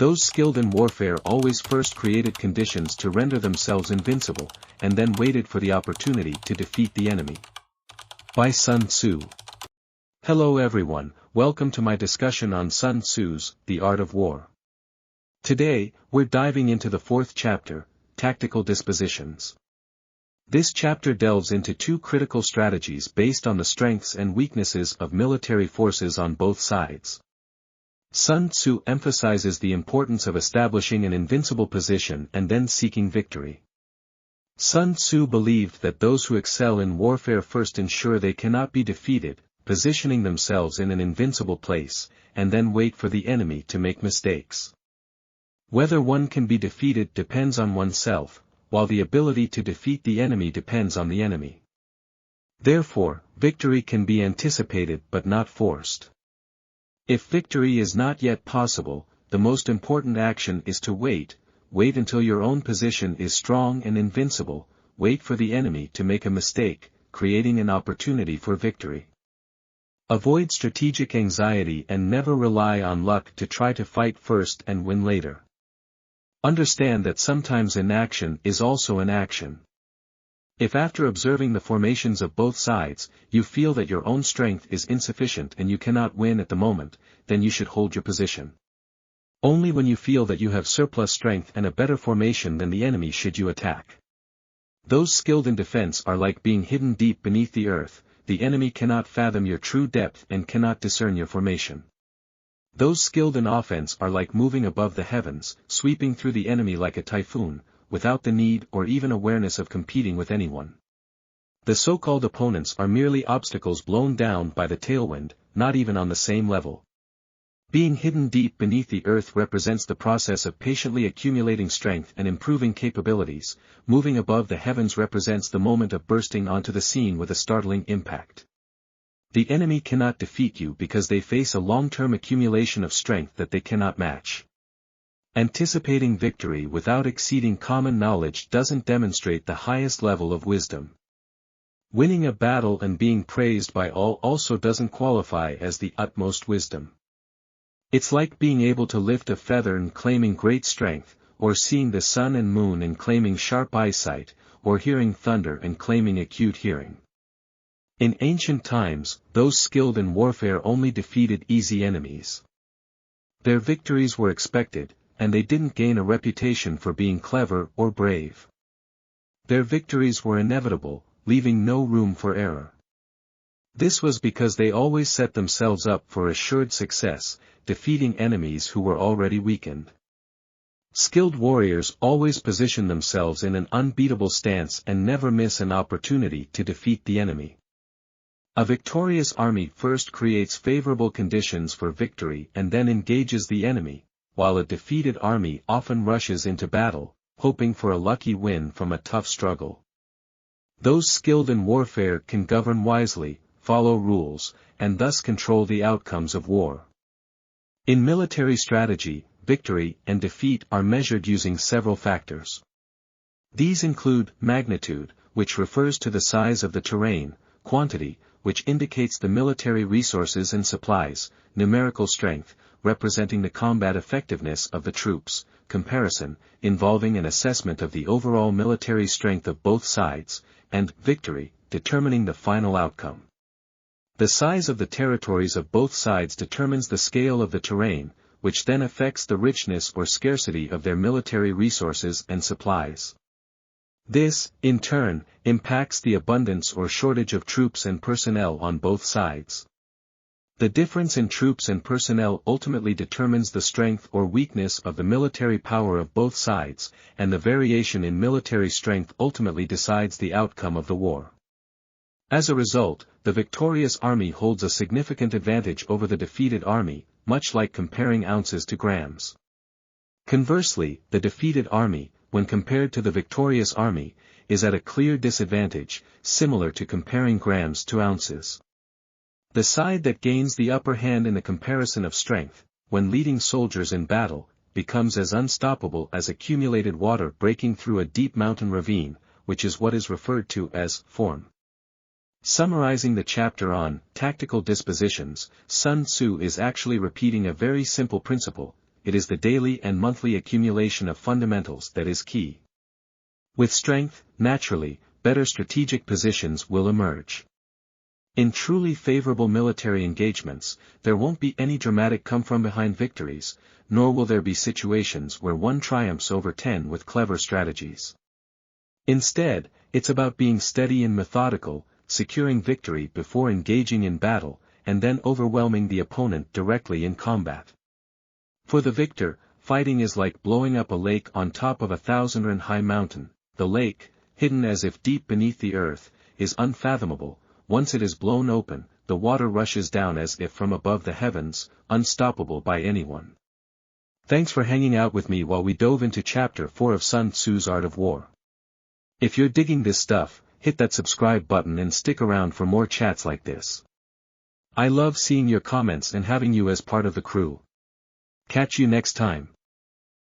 Those skilled in warfare always first created conditions to render themselves invincible, and then waited for the opportunity to defeat the enemy. By Sun Tzu. Hello everyone, welcome to my discussion on Sun Tzu's The Art of War. Today, we're diving into the fourth chapter, Tactical Dispositions. This chapter delves into two critical strategies based on the strengths and weaknesses of military forces on both sides. Sun Tzu emphasizes the importance of establishing an invincible position and then seeking victory. Sun Tzu believed that those who excel in warfare first ensure they cannot be defeated, positioning themselves in an invincible place, and then wait for the enemy to make mistakes. Whether one can be defeated depends on oneself, while the ability to defeat the enemy depends on the enemy. Therefore, victory can be anticipated but not forced. If victory is not yet possible, the most important action is to wait until your own position is strong and invincible, wait for the enemy to make a mistake, creating an opportunity for victory. Avoid strategic anxiety and never rely on luck to try to fight first and win later. Understand that sometimes inaction is also an action. If after observing the formations of both sides, you feel that your own strength is insufficient and you cannot win at the moment, then you should hold your position. Only when you feel that you have surplus strength and a better formation than the enemy should you attack. Those skilled in defense are like being hidden deep beneath the earth, the enemy cannot fathom your true depth and cannot discern your formation. Those skilled in offense are like moving above the heavens, sweeping through the enemy like a typhoon, without the need or even awareness of competing with anyone. The so-called opponents are merely obstacles blown down by the tailwind, not even on the same level. Being hidden deep beneath the earth represents the process of patiently accumulating strength and improving capabilities. Moving above the heavens represents the moment of bursting onto the scene with a startling impact. The enemy cannot defeat you because they face a long-term accumulation of strength that they cannot match. Anticipating victory without exceeding common knowledge doesn't demonstrate the highest level of wisdom. Winning a battle and being praised by all also doesn't qualify as the utmost wisdom. It's like being able to lift a feather and claiming great strength, or seeing the sun and moon and claiming sharp eyesight, or hearing thunder and claiming acute hearing. In ancient times, those skilled in warfare only defeated easy enemies. Their victories were expected, and they didn't gain a reputation for being clever or brave. Their victories were inevitable, leaving no room for error. This was because they always set themselves up for assured success, defeating enemies who were already weakened. Skilled warriors always position themselves in an unbeatable stance and never miss an opportunity to defeat the enemy. A victorious army first creates favorable conditions for victory and then engages the enemy, while a defeated army often rushes into battle, hoping for a lucky win from a tough struggle. Those skilled in warfare can govern wisely, follow rules, and thus control the outcomes of war. In military strategy, victory and defeat are measured using several factors. These include magnitude, which refers to the size of the terrain, quantity, which indicates the military resources and supplies, numerical strength, representing the combat effectiveness of the troops, comparison, involving an assessment of the overall military strength of both sides, and victory, determining the final outcome. The size of the territories of both sides determines the scale of the terrain, which then affects the richness or scarcity of their military resources and supplies. This, in turn, impacts the abundance or shortage of troops and personnel on both sides. The difference in troops and personnel ultimately determines the strength or weakness of the military power of both sides, and the variation in military strength ultimately decides the outcome of the war. As a result, the victorious army holds a significant advantage over the defeated army, much like comparing ounces to grams. Conversely, the defeated army, when compared to the victorious army, is at a clear disadvantage, similar to comparing grams to ounces. The side that gains the upper hand in the comparison of strength, when leading soldiers in battle, becomes as unstoppable as accumulated water breaking through a deep mountain ravine, which is what is referred to as form. Summarizing the chapter on tactical dispositions, Sun Tzu is actually repeating a very simple principle: it is the daily and monthly accumulation of fundamentals that is key. With strength, naturally, better strategic positions will emerge. In truly favorable military engagements, there won't be any dramatic come-from-behind victories, nor will there be situations where one triumphs over 10 with clever strategies. Instead, it's about being steady and methodical, securing victory before engaging in battle, and then overwhelming the opponent directly in combat. For the victor, fighting is like blowing up a lake on top of a 1,000-ren-high mountain. The lake, hidden as if deep beneath the earth, is unfathomable. Once it is blown open, the water rushes down as if from above the heavens, unstoppable by anyone. Thanks for hanging out with me while we dove into Chapter 4 of Sun Tzu's Art of War. If you're digging this stuff, hit that subscribe button and stick around for more chats like this. I love seeing your comments and having you as part of the crew. Catch you next time.